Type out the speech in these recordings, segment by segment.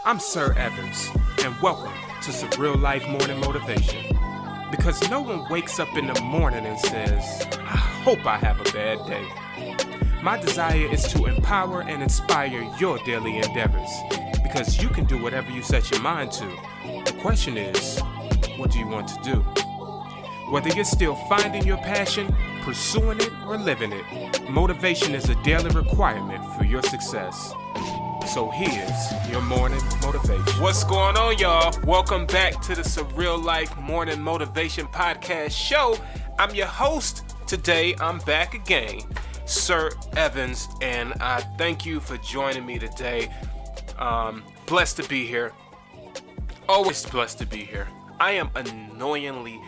I'm Sir Evans, and welcome to some real life morning motivation. Because no one wakes up in the morning and says, I hope I have a bad day. My desire is to empower and inspire your daily endeavors, because you can do whatever you set your mind to. The question is, what do you want to do? Whether you're still finding your passion, pursuing it, or living it, motivation is a daily requirement for your success. So here's your morning motivation. What's going on, y'all? Welcome back to the Surreal Life Morning Motivation Podcast Show. I'm your host. Today, I'm back again, Sir Evans, and I thank you for joining me today. Blessed to be here. Always blessed to be here. I am annoyingly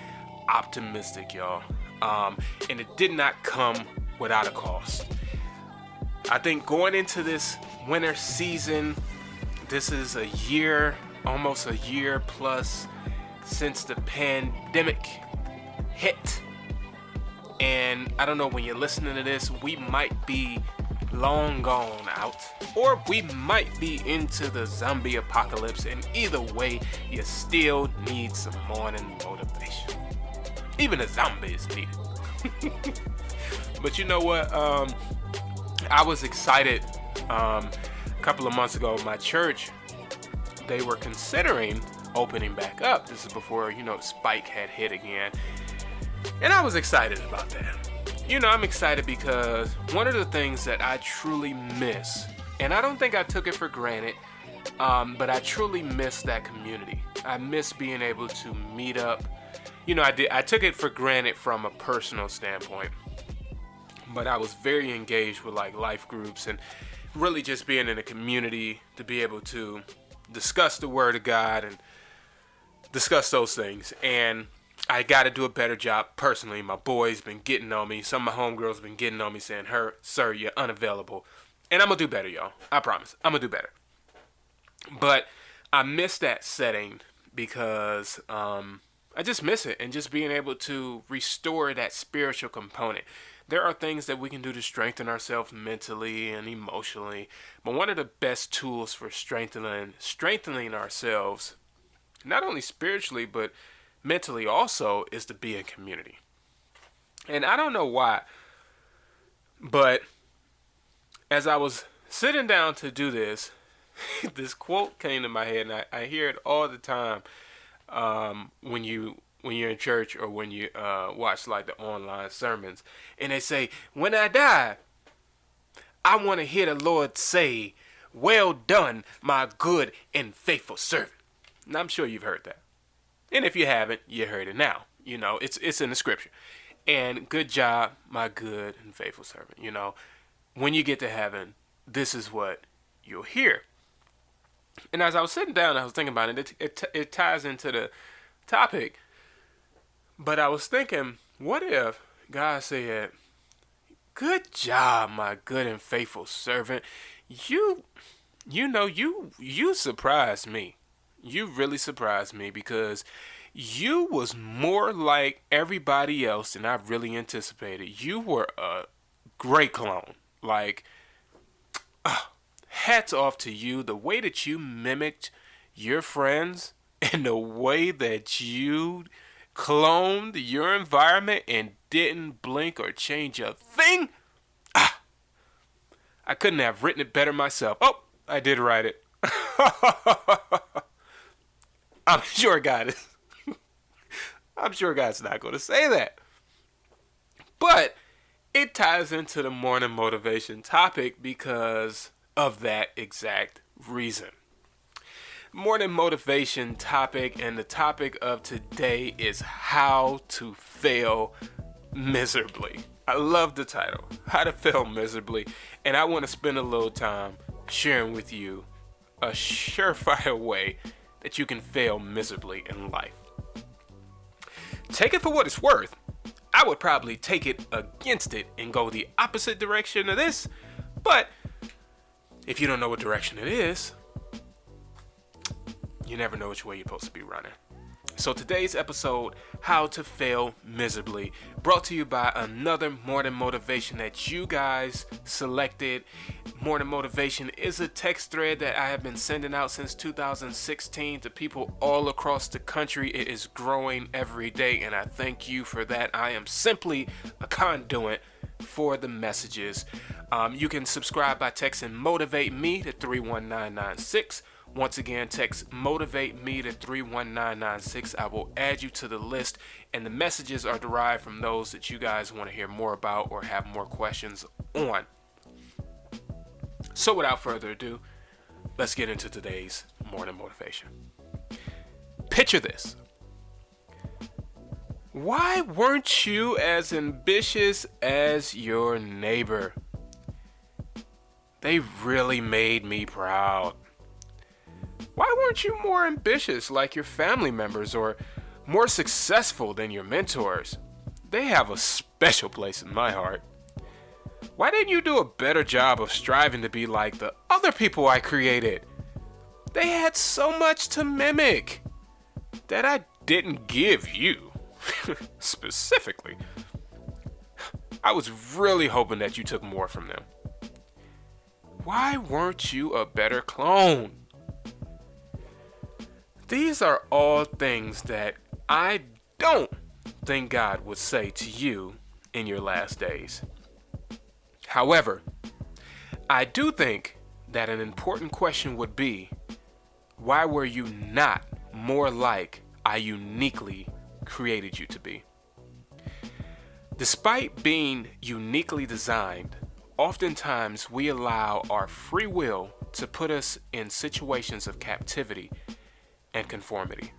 optimistic, y'all. And it did not come without a cost. I think going into this winter season, this is almost a year plus since the pandemic hit. And I don't know, when you're listening to this, we might be long gone out, or we might be into the zombie apocalypse, and either way, you still need some morning motivation. Even a zombie is needed. But you know what? I was excited a couple of months ago. My church, they were considering opening back up. This is before, Spike had hit again. And I was excited about that. I'm excited because one of the things that I truly miss, and I don't think I took it for granted, but I truly miss that community. I miss being able to meet up. I took it for granted from a personal standpoint, but I was very engaged with life groups and really just being in a community to be able to discuss the Word of God and discuss those things. And I got to do a better job personally. My boys been getting on me. Some of my homegirls been getting on me saying, "Sir, you're unavailable." And I'm going to do better, y'all. I promise. I'm going to do better. But I miss that setting because I just miss it, and just being able to restore that spiritual component. There are things that we can do to strengthen ourselves mentally and emotionally, but one of the best tools for strengthening ourselves, not only spiritually but mentally also, is to be in community. And I don't know why, but as I was sitting down to do this, this quote came to my head, and I hear it all the time when you're in church or when you watch the online sermons, and they say, when I die, I want to hear the Lord say, "Well done, my good and faithful servant." And I'm sure you've heard that. And if you haven't, you heard it now. It's in the scripture. And good job, my good and faithful servant. When you get to heaven, this is what you'll hear. And as I was sitting down, I was thinking about it. It ties into the topic. But I was thinking, what if God said, "Good job, my good and faithful servant. You surprised me. You really surprised me, because you was more like everybody else than I really anticipated. You were a great clone. Hats off to you. The way that you mimicked your friends and the way that you cloned your environment and didn't blink or change a thing. I couldn't have written it better myself." Oh, I did write it. I'm sure God is. I'm sure God's not going to say that. But it ties into the morning motivation topic because of that exact reason. Morning motivation topic, and the topic of today is how to fail miserably. I love the title, How to Fail Miserably, and I want to spend a little time sharing with you a surefire way that you can fail miserably in life. Take it for what it's worth. I would probably take it against it and go the opposite direction of this, but if you don't know what direction it is, you never know which way you're supposed to be running. So today's episode, How to Fail Miserably, brought to you by another morning motivation that you guys selected. Morning motivation is a text thread that I have been sending out since 2016 to people all across the country. It is growing every day, and I thank you for that. I am simply a conduit for the messages. You can subscribe by texting Motivate Me to 31996. Once again, text Motivate Me to 31996. I will add you to the list, and the messages are derived from those that you guys want to hear more about or have more questions on. So without further ado, let's get into today's morning motivation. Picture this. Why weren't you as ambitious as your neighbor? They really made me proud. Why weren't you more ambitious like your family members or more successful than your mentors? They have a special place in my heart. Why didn't you do a better job of striving to be like the other people I created? They had so much to mimic that I didn't give you. Specifically. I was really hoping that you took more from them. Why weren't you a better clone? These are all things that I don't think God would say to you in your last days. However, I do think that an important question would be, why were you not more like I uniquely created you to be? Despite being uniquely designed, oftentimes we allow our free will to put us in situations of captivity and conformity.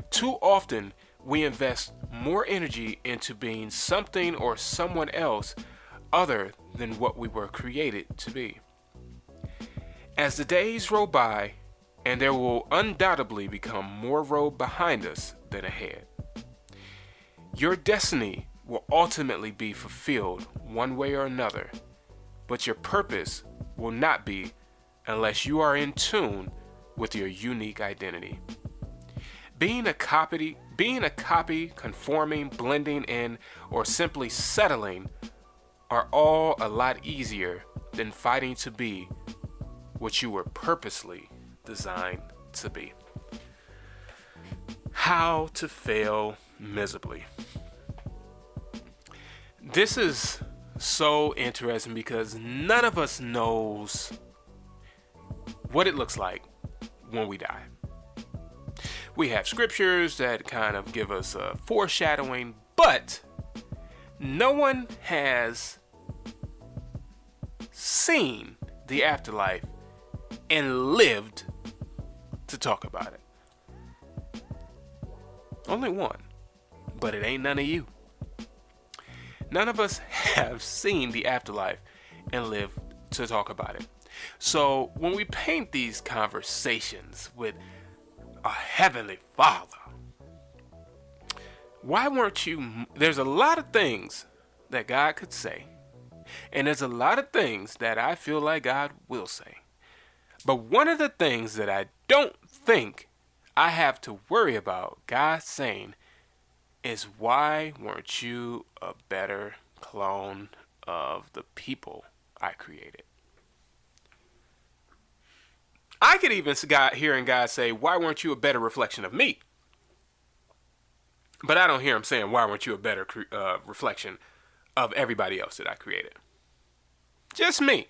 Too often, we invest more energy into being something or someone else other than what we were created to be. As the days roll by, and there will undoubtedly become more road behind us than ahead, your destiny will ultimately be fulfilled one way or another, but your purpose will not be unless you are in tune with your unique identity. Being a copy, conforming, blending in, or simply settling are all a lot easier than fighting to be what you were purposely designed to be. How to fail miserably. This is so interesting because none of us knows what it looks like when we die. We have scriptures that kind of give us a foreshadowing, but no one has seen the afterlife and lived to talk about it. Only one, but it ain't none of you. None of us have seen the afterlife and lived to talk about it. So when we paint these conversations with a heavenly Father, why weren't you? There's a lot of things that God could say, and there's a lot of things that I feel like God will say. But one of the things that I don't think I have to worry about God saying is, why weren't you a better clone of the people I created? I could even hear God say, why weren't you a better reflection of me? But I don't hear him saying, why weren't you a better reflection of everybody else that I created? Just me.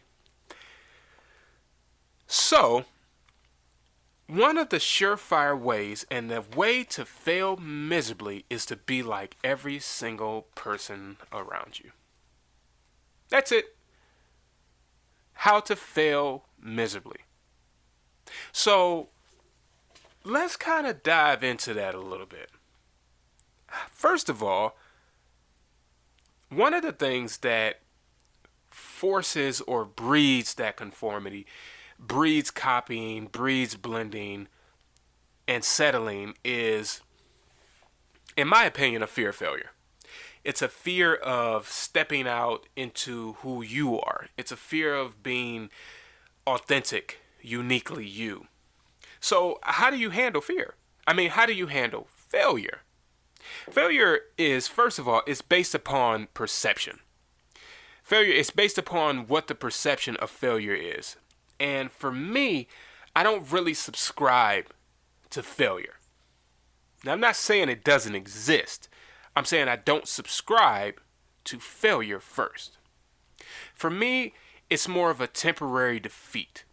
So, one of the surefire ways and the way to fail miserably is to be like every single person around you. That's it. How to fail miserably. So, let's kind of dive into that a little bit. First of all, one of the things that forces or breeds that conformity, breeds copying, breeds blending, and settling is, in my opinion, a fear of failure. It's a fear of stepping out into who you are. It's a fear of being authentic, uniquely you. So how do you handle fear? How do you handle failure? Failure is, first of all, it's based upon perception. Failure is based upon what the perception of failure is. And for me, I don't really subscribe to failure. Now, I'm not saying it doesn't exist. I'm saying I don't subscribe to failure first. For me, it's more of a temporary defeat.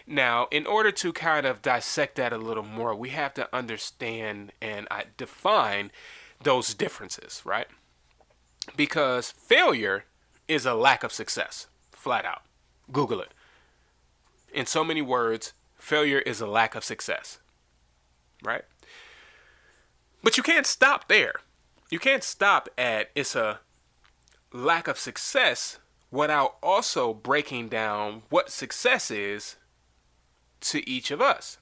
Now, in order to kind of dissect that a little more, we have to understand and define those differences, right? Because failure is a lack of success, flat out. Google it. In so many words, failure is a lack of success, right? But you can't stop there. You can't stop at it's a lack of success without also breaking down what success is to each of us.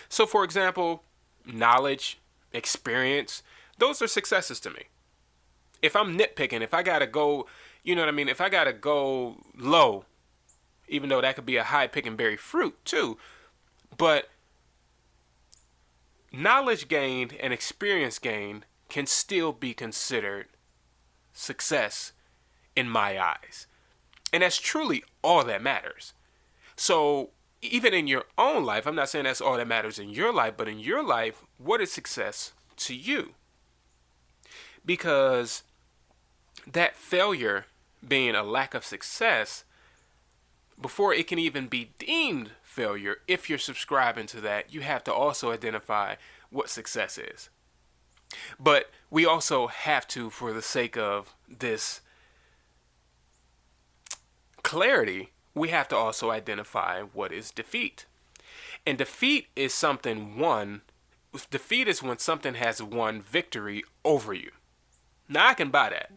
So, for example, knowledge, experience, those are successes to me. If I'm nitpicking, if I gotta go, if I gotta go low, even though that could be a high pick and berry fruit too, but knowledge gained and experience gained can still be considered success in my eyes. And that's truly all that matters. So even in your own life, I'm not saying that's all that matters in your life, but in your life, what is success to you? Because that failure being a lack of success, before it can even be deemed failure, if you're subscribing to that, you have to also identify what success is. But we also have to, for the sake of this clarity, we have to also identify what is defeat. And defeat is defeat is when something has won victory over you. Now, I can buy that.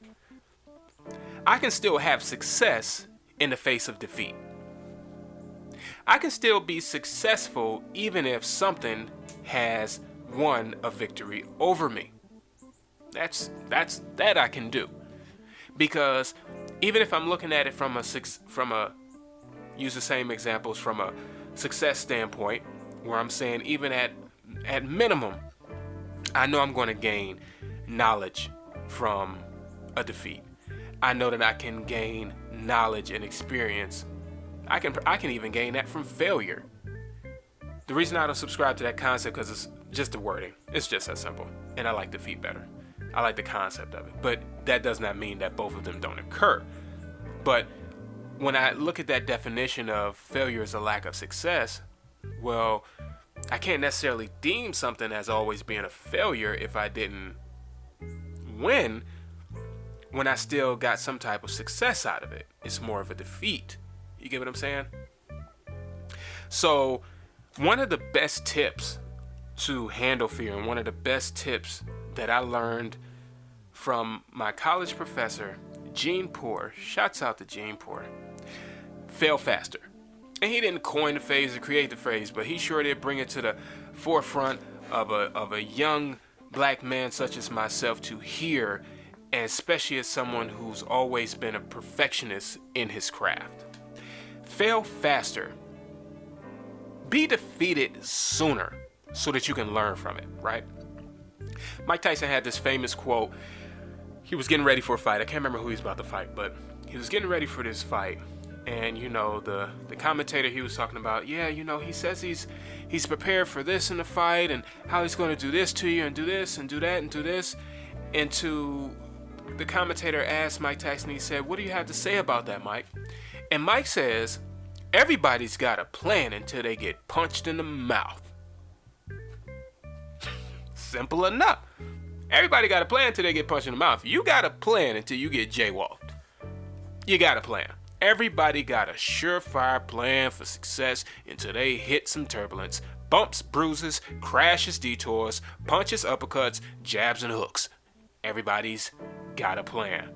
I can still have success in the face of defeat. I can still be successful even if something has won a victory over me. That I can do. Because even if I'm looking at it use the same examples from a success standpoint, where I'm saying even at minimum, I know I'm going to gain knowledge from a defeat. I know that I can gain knowledge and experience. I can even gain that from failure. The reason I don't subscribe to that concept because it's just the wording. It's just that simple. And I like defeat better. I like the concept of it. But that does not mean that both of them don't occur. But when I look at that definition of failure as a lack of success, well, I can't necessarily deem something as always being a failure if I didn't win when I still got some type of success out of it. It's more of a defeat. You get what I'm saying? So one of the best tips to handle fear, and one of the best tips that I learned from my college professor, Gene Poor, shouts out to Gene Poor, fail faster. And he didn't coin the phrase or create the phrase, but he sure did bring it to the forefront of a young black man such as myself to hear, and especially as someone who's always been a perfectionist in his craft. Fail faster. Be defeated sooner so that you can learn from it, right? Mike Tyson had this famous quote. He was getting ready for a fight. I can't remember who he was about to fight, but he was getting ready for this fight. And, the commentator, he was talking about, he says he's prepared for this in the fight and how he's going to do this to you and do this and do that and do this. And the commentator asked Mike Tyson, he said, "What do you have to say about that, Mike?" And Mike says, "Everybody's got a plan until they get punched in the mouth." Simple enough. Everybody got a plan until they get punched in the mouth. You got a plan until you get jaywalked. You got a plan. Everybody got a surefire plan for success until they hit some turbulence. Bumps, bruises, crashes, detours, punches, uppercuts, jabs, and hooks. Everybody's got a plan.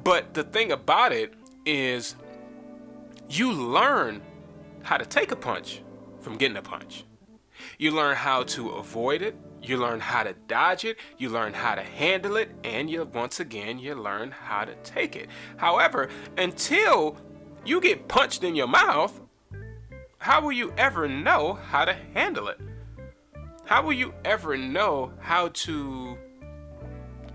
But the thing about it is you learn how to take a punch from getting a punch. You learn how to avoid it. You learn how to dodge it. You learn how to handle it. And you learn how to take it. However, until you get punched in your mouth, how will you ever know how to handle it? How will you ever know how to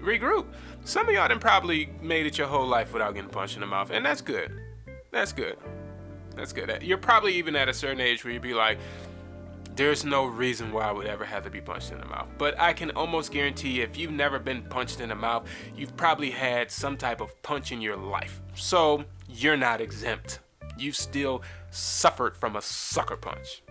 regroup? Some of y'all done probably made it your whole life without getting punched in the mouth, and that's good. That's good. That's good. You're probably even at a certain age where you'd be like, there's no reason why I would ever have to be punched in the mouth. But I can almost guarantee you, if you've never been punched in the mouth, you've probably had some type of punch in your life. So you're not exempt. You've still suffered from a sucker punch.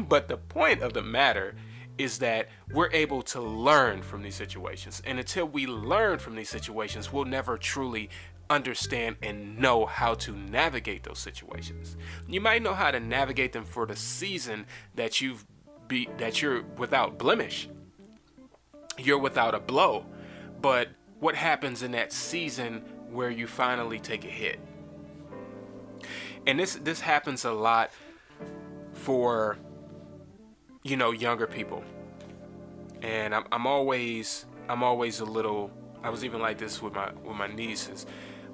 But the point of the matter is that we're able to learn from these situations. And until we learn from these situations, we'll never truly understand and know how to navigate those situations. You might know how to navigate them for the season that you're without blemish. You're without a blow. But what happens in that season where you finally take a hit? And this happens a lot for younger people. And I'm always a little, I was even like this with my nieces,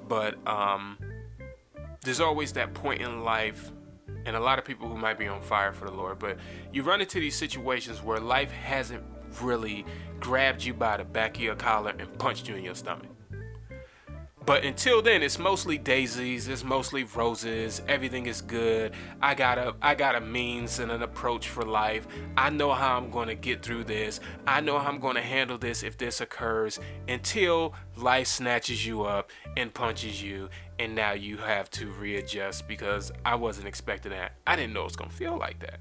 but there's always that point in life, and a lot of people who might be on fire for the Lord, but you run into these situations where life hasn't really grabbed you by the back of your collar and punched you in your stomach. But until then, it's mostly daisies, it's mostly roses, everything is good. I got a means and an approach for life. I know how I'm going to get through this. I know how I'm going to handle this if this occurs, until life snatches you up and punches you, and now you have to readjust because I wasn't expecting that. I didn't know it was going to feel like that.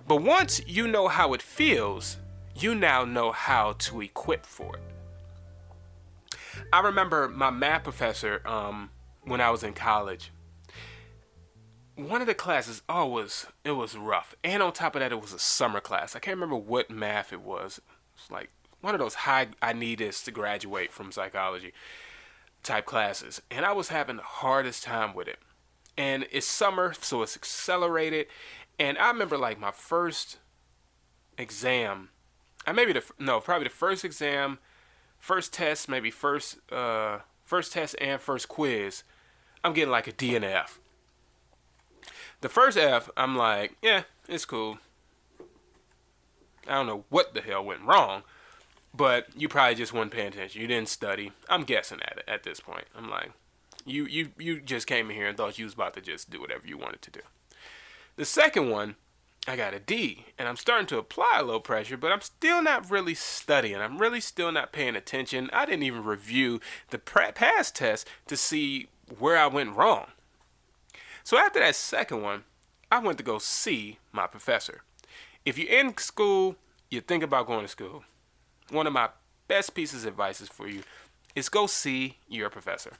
But once you know how it feels, you now know how to equip for it. I remember my math professor when I was in college. One of the classes, it was rough. And on top of that, it was a summer class. I can't remember what math it was. It's like one of those high I need this to graduate from psychology type classes. And I was having the hardest time with it. And it's summer, so it's accelerated. And I remember like my first exam, probably the first exam, first test, maybe first test and first quiz, I'm getting like a D and an F. The first F, I'm like, yeah, it's cool. I don't know what the hell went wrong, but you probably just weren't paying attention. You didn't study. I'm guessing at this point. I'm like, you just came in here and thought you was about to just do whatever you wanted to do. The second one, I got a D, and I'm starting to apply a little pressure, but I'm still not really studying. I'm really still not paying attention. I didn't even review the past test to see where I went wrong. So after that second one, I went to go see my professor. If you're in school, you think about going to school, one of my best pieces of advice for you is go see your professor.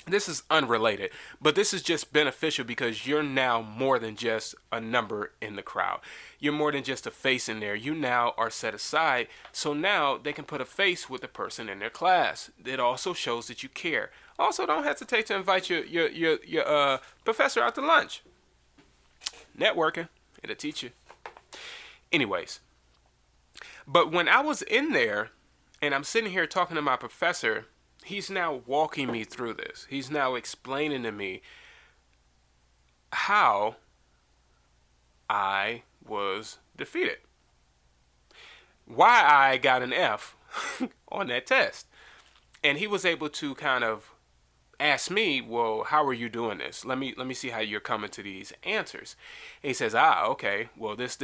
This is unrelated, but this is just beneficial because you're now more than just a number in the crowd. You're more than just a face in there. You now are set aside, so now they can put a face with the person in their class. It also shows that you care. Also, don't hesitate to invite your professor out to lunch. Networking, it'll teach you. Anyways, but when I was in there and I'm sitting here talking to my professor, he's now walking me through this. He's now explaining to me how I was defeated. Why I got an F on that test. And he was able to kind of ask me, well, how are you doing this? Let me see how you're coming to these answers. And he says, okay, well, this.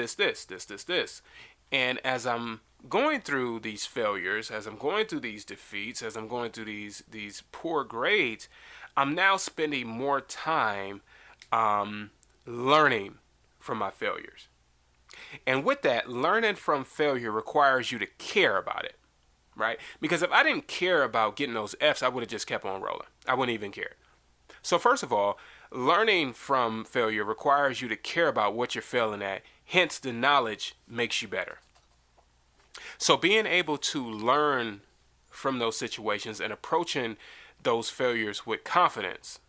And as I'm going through these failures, as I'm going through these defeats, as I'm going through these poor grades, I'm now spending more time learning from my failures. And with that, learning from failure requires you to care about it, right? Because if I didn't care about getting those Fs, I would have just kept on rolling. I wouldn't even care. So first of all, learning from failure requires you to care about what you're failing at. Hence, the knowledge makes you better. So being able to learn from those situations and approaching those failures with confidence,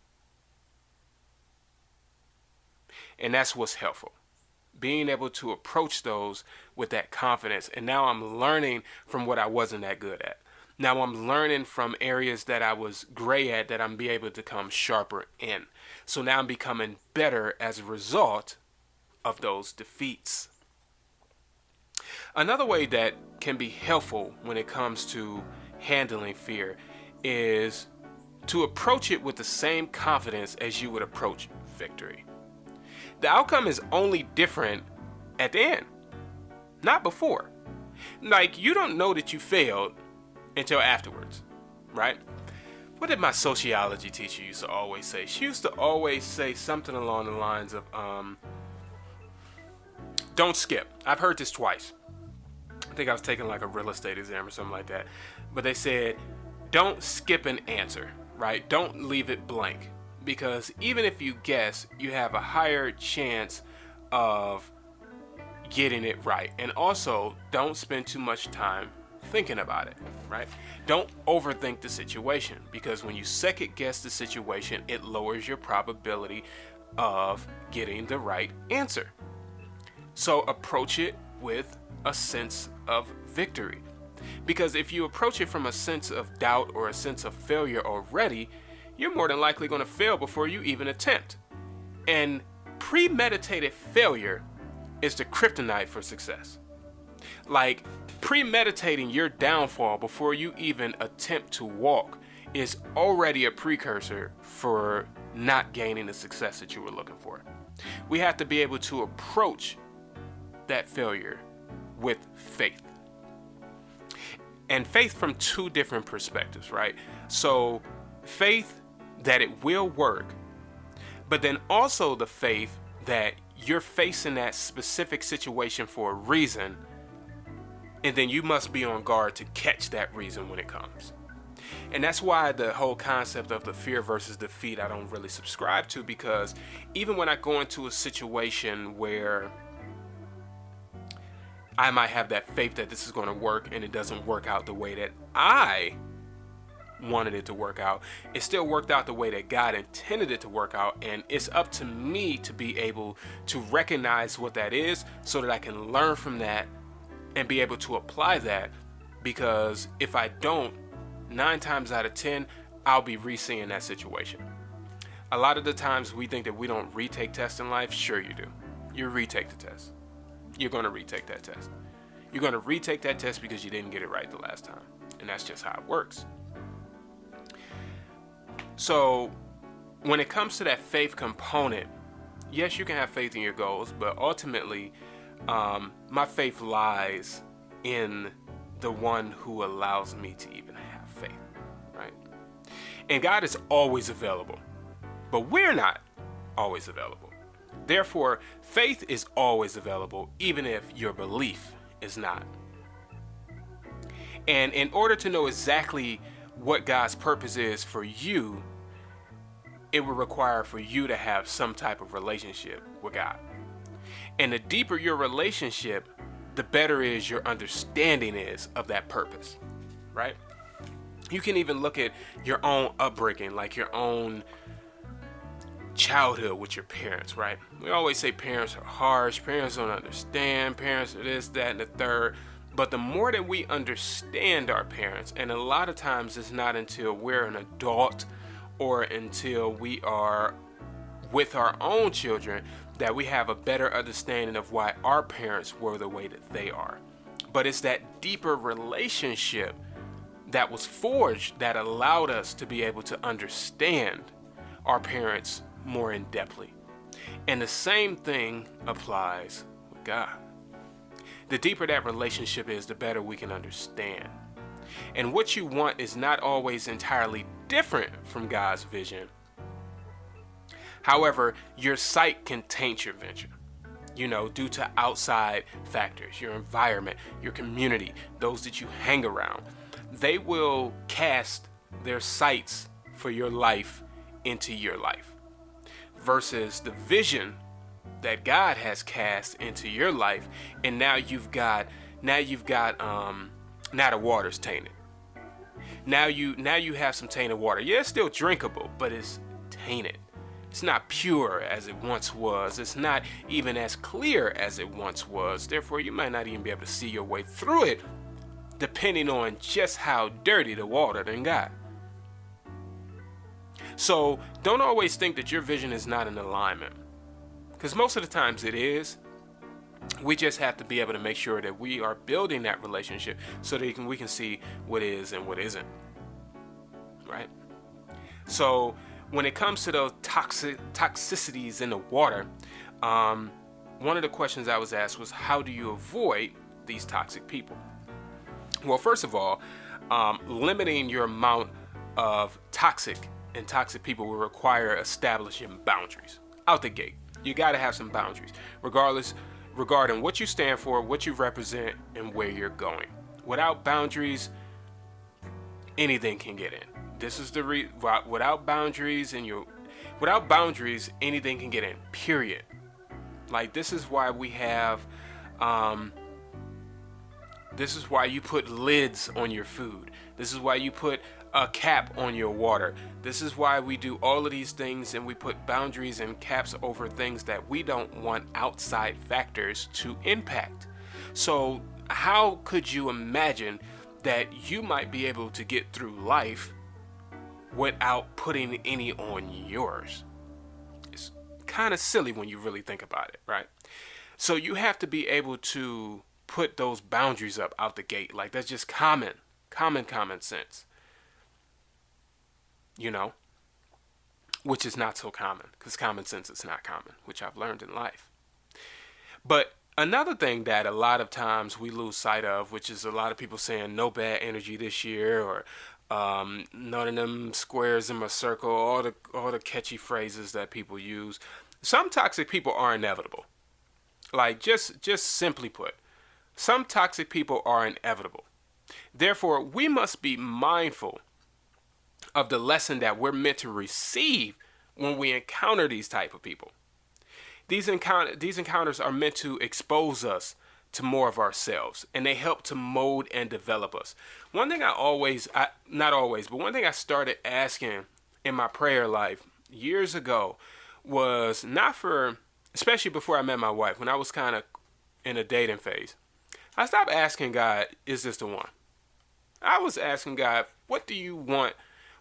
and that's what's helpful. Being able to approach those with that confidence. And now I'm learning from what I wasn't that good at. Now I'm learning from areas that I was gray at that I'm be able to become sharper in. So now I'm becoming better as a result of those defeats. Another way that can be helpful when it comes to handling fear is to approach it with the same confidence as you would approach victory. The outcome is only different at the end, not before. Like, you don't know that you failed until afterwards, right? What did my sociology teacher used to always say? She used to always say something along the lines of, don't skip. I've heard this twice. I think I was taking like a real estate exam or something like that. But they said, don't skip an answer, right? Don't leave it blank. Because even if you guess, you have a higher chance of getting it right. And also, don't spend too much time thinking about it, right? Don't overthink the situation, because when you second guess the situation, it lowers your probability of getting the right answer. So approach it with a sense of victory. Because if you approach it from a sense of doubt or a sense of failure already, you're more than likely going to fail before you even attempt. And premeditated failure is the kryptonite for success. Like, premeditating your downfall before you even attempt to walk is already a precursor for not gaining the success that you were looking for. We have to be able to approach that failure with faith. And faith from two different perspectives, right? So faith that it will work, but then also the faith that you're facing that specific situation for a reason, and then you must be on guard to catch that reason when it comes. And that's why the whole concept of the fear versus defeat I don't really subscribe to, because even when I go into a situation where I might have that faith that this is going to work and it doesn't work out the way that I wanted it to work out, it still worked out the way that God intended it to work out, and it's up to me to be able to recognize what that is so that I can learn from that and be able to apply that. Because if I don't, 9 times out of 10, I'll be re-seeing that situation. A lot of the times we think that we don't retake tests in life. Sure you do. You retake the test. You're going to retake that test. You're going to retake that test because you didn't get it right the last time. And that's just how it works. So when it comes to that faith component, yes, you can have faith in your goals, but ultimately, my faith lies in the one who allows me to even have faith, right? And God is always available, but we're not always available. Therefore, faith is always available, even if your belief is not. And in order to know exactly what God's purpose is for you, it will require for you to have some type of relationship with God. And the deeper your relationship, the better is your understanding is of that purpose, right? You can even look at your own upbringing, like your own childhood with your parents, right? We always say parents are harsh, parents don't understand, parents are this, that, and the third. But the more that we understand our parents, and a lot of times it's not until we're an adult or until we are with our own children that we have a better understanding of why our parents were the way that they are. But it's that deeper relationship that was forged that allowed us to be able to understand our parents more in depthly. And the same thing applies with God. The deeper that relationship is, the better we can understand. And what you want is not always entirely different from God's vision. However, your sight can taint your vision, due to outside factors, your environment, your community, those that you hang around. They will cast their sights for your life into your life versus the vision that God has cast into your life. And now the water's tainted. Now you have some tainted water. Yeah, it's still drinkable, but it's tainted. It's not pure as it once was. It's not even as clear as it once was. Therefore, you might not even be able to see your way through it depending on just how dirty the water done got. So don't always think that your vision is not in alignment, because most of the times it is. We just have to be able to make sure that we are building that relationship so that we can see what is and what isn't, right? So when it comes to those toxicities in the water, one of the questions I was asked was, how do you avoid these toxic people? Well, first of all, limiting your amount of toxic people will require establishing boundaries out the gate. You got to have some boundaries, regarding what you stand for, what you represent, and where you're going. Without boundaries, anything can get in. This is the without boundaries, anything can get in. Period. Like, this is why we have. This is why you put lids on your food. This is why you put a cap on your water. This is why we do all of these things, and we put boundaries and caps over things that we don't want outside factors to impact. So how could you imagine that you might be able to get through life without putting any on yours? It's kind of silly when you really think about it, right? So you have to be able to put those boundaries up out the gate. Like, that's just common sense. You know, which is not so common, because common sense is not common, which I've learned in life. But another thing that a lot of times we lose sight of, which is a lot of people saying no bad energy this year, or none of them squares in a circle, all the catchy phrases that people use. Some toxic people are inevitable. Like, just simply put, some toxic people are inevitable. Therefore, we must be mindful of the lesson that we're meant to receive when we encounter these type of people. These encounters are meant to expose us to more of ourselves, and they help to mold and develop us. One thing one thing I started asking in my prayer life years ago was especially before I met my wife, when I was kind of in a dating phase, I stopped asking God, is this the one? I was asking God, what do you want?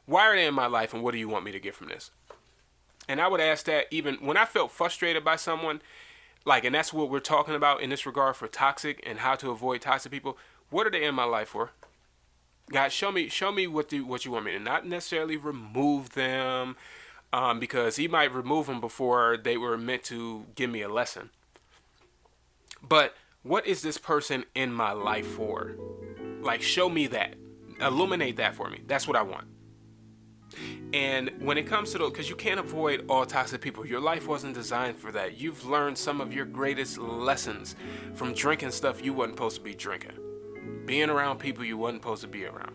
Why are they in my life, and what do you want me to get from this? And I would ask that even when I felt frustrated by someone, and that's what we're talking about in this regard for toxic and how to avoid toxic people. What are they in my life for? God, show me what you want me to, not necessarily remove them, because He might remove them before they were meant to give me a lesson. But what is this person in my life for? Like, show me that. Illuminate that for me. That's what I want. And when it comes to because you can't avoid all toxic people. Your life wasn't designed for that. You've learned some of your greatest lessons from drinking stuff you wasn't supposed to be drinking, being around people you wasn't supposed to be around,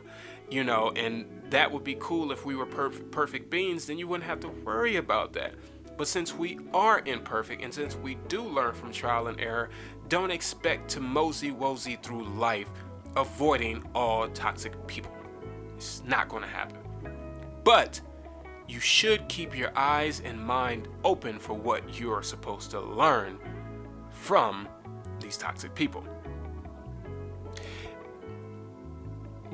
and that would be cool if we were perfect beings. Then you wouldn't have to worry about that. But since we are imperfect, and since we do learn from trial and error, don't expect to mosey-wosey through life avoiding all toxic people. It's not going to happen. But you should keep your eyes and mind open for what you're supposed to learn from these toxic people.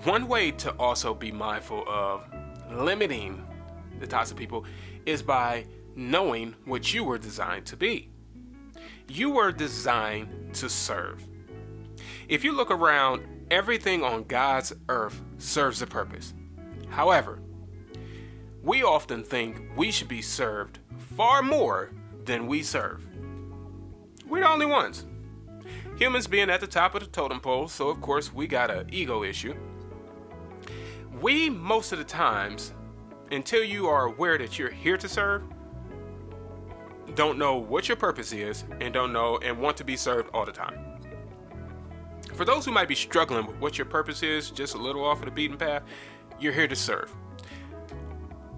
One way to also be mindful of limiting the toxic people is by knowing what you were designed to be. You were designed to serve. If you look around, everything on God's earth serves a purpose. However, we often think we should be served far more than we serve. We're the only ones. Humans being at the top of the totem pole, so of course we got an ego issue. We, most of the times, until you are aware that you're here to serve, don't know what your purpose is and don't know and want to be served all the time. For those who might be struggling with what your purpose is, just a little off of the beaten path, you're here to serve.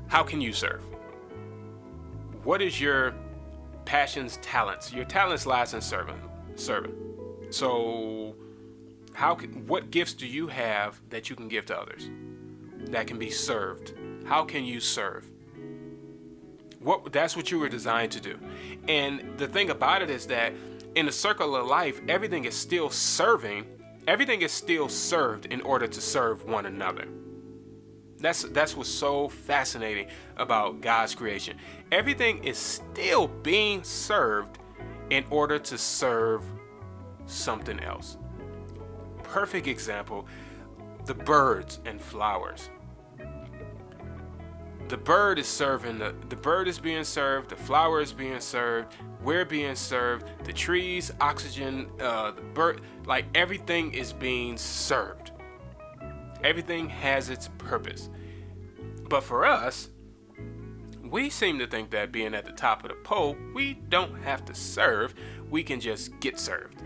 How can you serve? What is your passions, talents? Your talents lies in serving. So, what gifts do you have that you can give to others that can be served? How can you serve? That's what you were designed to do. And the thing about it is that in the circle of life, everything is still serving Everything is still served in order to serve one another. That's what's so fascinating about God's creation. Everything is still being served in order to serve something else. Perfect example, the birds and flowers. The bird is serving, the bird is being served, the flower is being served, we're being served, the trees, oxygen, the bird, like everything is being served. Everything has its purpose. But for us, we seem to think that being at the top of the pole, we don't have to serve, we can just get served.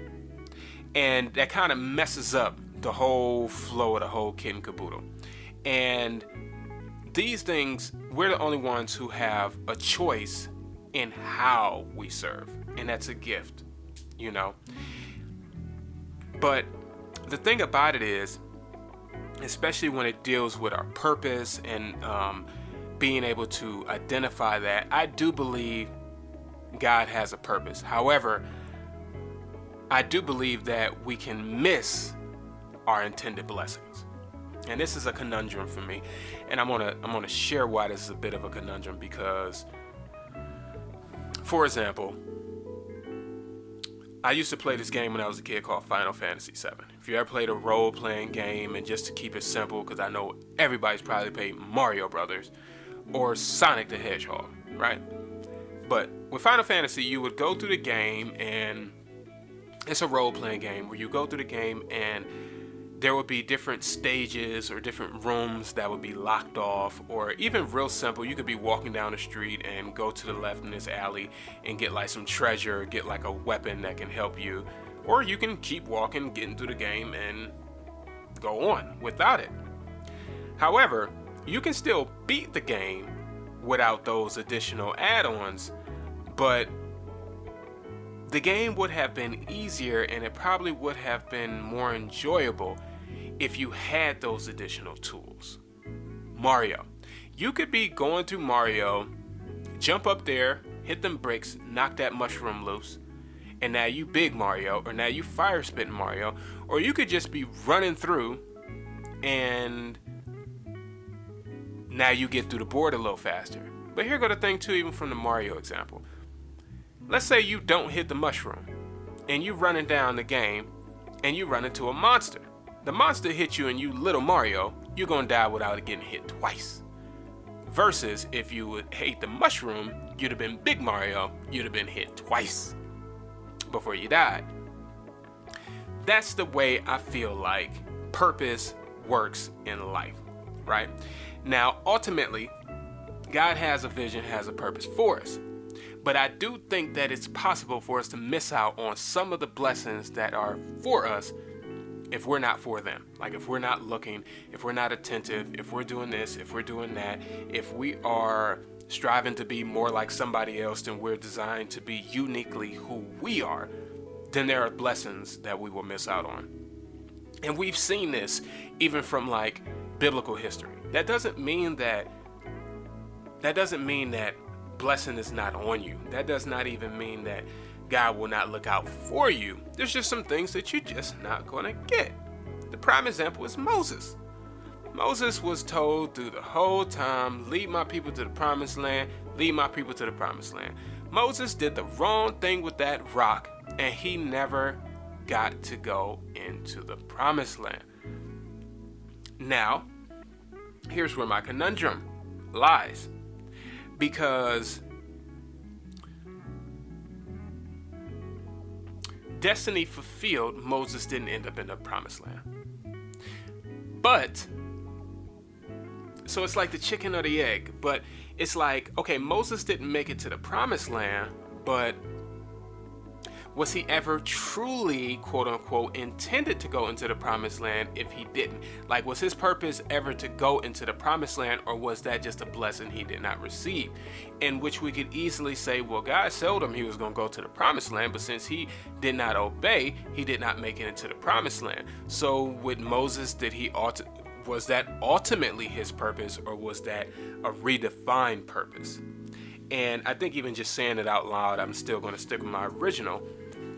And that kind of messes up the whole flow of the whole kit and caboodle. And these things, we're the only ones who have a choice in how we serve. And that's a gift, you know. But the thing about it is, especially when it deals with our purpose and being able to identify that, I do believe God has a purpose. However, I do believe that we can miss our intended blessings. And this is a conundrum for me. And I'm gonna share why this is a bit of a conundrum, because, for example, I used to play this game when I was a kid called Final Fantasy VII. If you ever played a role-playing game, and just to keep it simple, because I know everybody's probably played Mario Brothers or Sonic the Hedgehog, right? But with Final Fantasy, you would go through the game, and it's a role-playing game where you go through the game and there would be different stages or different rooms that would be locked off, or even real simple, you could be walking down the street and go to the left in this alley and get like some treasure, get like a weapon that can help you, or you can keep walking, getting through the game and go on without it. However, you can still beat the game without those additional add-ons, but the game would have been easier and it probably would have been more enjoyable if you had those additional tools. Mario. You could be going through Mario, jump up there, hit them bricks, knock that mushroom loose, and now you big Mario, or now you fire spitting Mario, or you could just be running through and now you get through the board a little faster. But here go the thing too, even from the Mario example. Let's say you don't hit the mushroom and you running down the game and you run into a monster. The monster hits you and you little Mario, you're gonna die without getting hit twice. Versus if you would hate the mushroom, you'd have been big Mario, you'd have been hit twice before you died. That's the way I feel like purpose works in life, right? Now, ultimately, God has a vision, has a purpose for us. But I do think that it's possible for us to miss out on some of the blessings that are for us if we're not for them. Like if we're not looking, if we're not attentive, if we're doing this, if we're doing that, if we are striving to be more like somebody else than we're designed to be uniquely who we are, then there are blessings that we will miss out on. And we've seen this even from like biblical history. That doesn't mean that blessing is not on you. That does not even mean that God will not look out for you. There's just some things that you're just not going to get. The prime example is Moses. Moses was told through the whole time, lead my people to the promised land, lead my people to the promised land. Moses did the wrong thing with that rock, and he never got to go into the promised land. Now, here's where my conundrum lies. Because destiny fulfilled, Moses didn't end up in the promised land. But, so it's like the chicken or the egg, but it's like, okay, Moses didn't make it to the promised land, but was he ever truly, quote unquote, intended to go into the promised land if he didn't? Like, was his purpose ever to go into the promised land, or was that just a blessing he did not receive? In which we could easily say, well, God told him he was going to go to the promised land, but since he did not obey, he did not make it into the promised land. So with Moses, was that ultimately his purpose, or was that a redefined purpose? And I think even just saying it out loud, I'm still going to stick with my original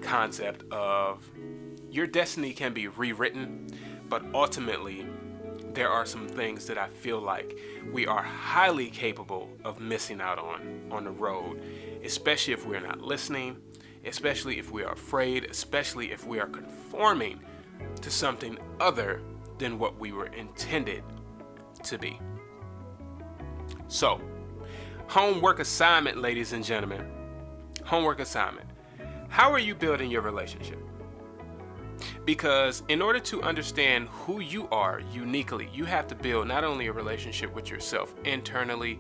concept of Your destiny can be rewritten, but ultimately, there are some things that I feel like we are highly capable of missing out on the road, especially if we're not listening, especially if we are afraid, especially if we are conforming to something other than what we were intended to be. So, homework assignment, ladies and gentlemen. Homework assignment. How are you building your relationship? Because in order to understand who you are uniquely, you have to build not only a relationship with yourself internally,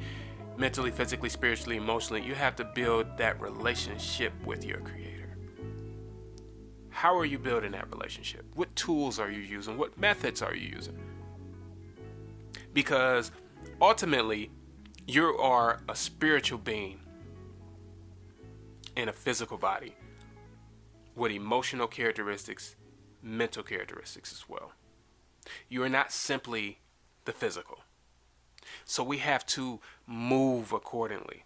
mentally, physically, spiritually, emotionally, you have to build that relationship with your Creator. How are you building that relationship? What tools are you using? What methods are you using? Because ultimately, you are a spiritual being in a physical body with emotional characteristics, mental characteristics as well. You are not simply the physical. So we have to move accordingly.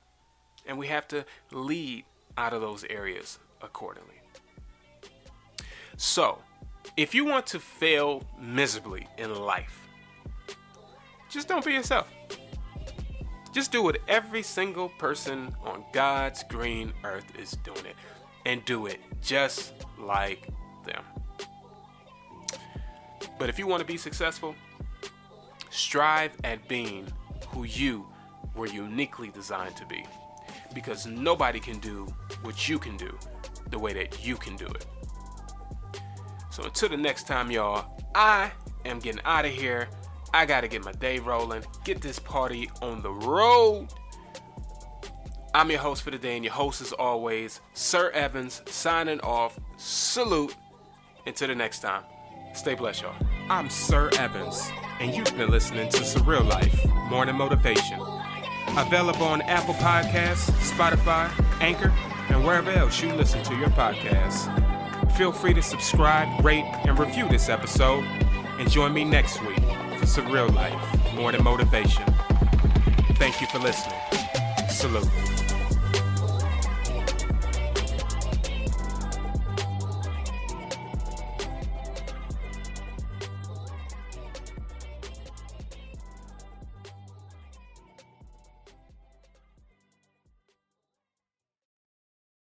And we have to lead out of those areas accordingly. So, if you want to fail miserably in life, just don't be yourself. Just do what every single person on God's green earth is doing it. And do it just like them. But if you want to be successful, strive at being who you were uniquely designed to be. Because nobody can do what you can do the way that you can do it. So until the next time, y'all, I am getting out of here. I got to get my day rolling, get this party on the road. I'm your host for the day, and your host is always Sir Evans, signing off. Salute. Until the next time, stay blessed, y'all. I'm Sir Evans, and you've been listening to Surreal Life Morning Motivation. Available on Apple Podcasts, Spotify, Anchor, and wherever else you listen to your podcasts. Feel free to subscribe, rate, and review this episode. And join me next week for Surreal Life Morning Motivation. Thank you for listening. Salute.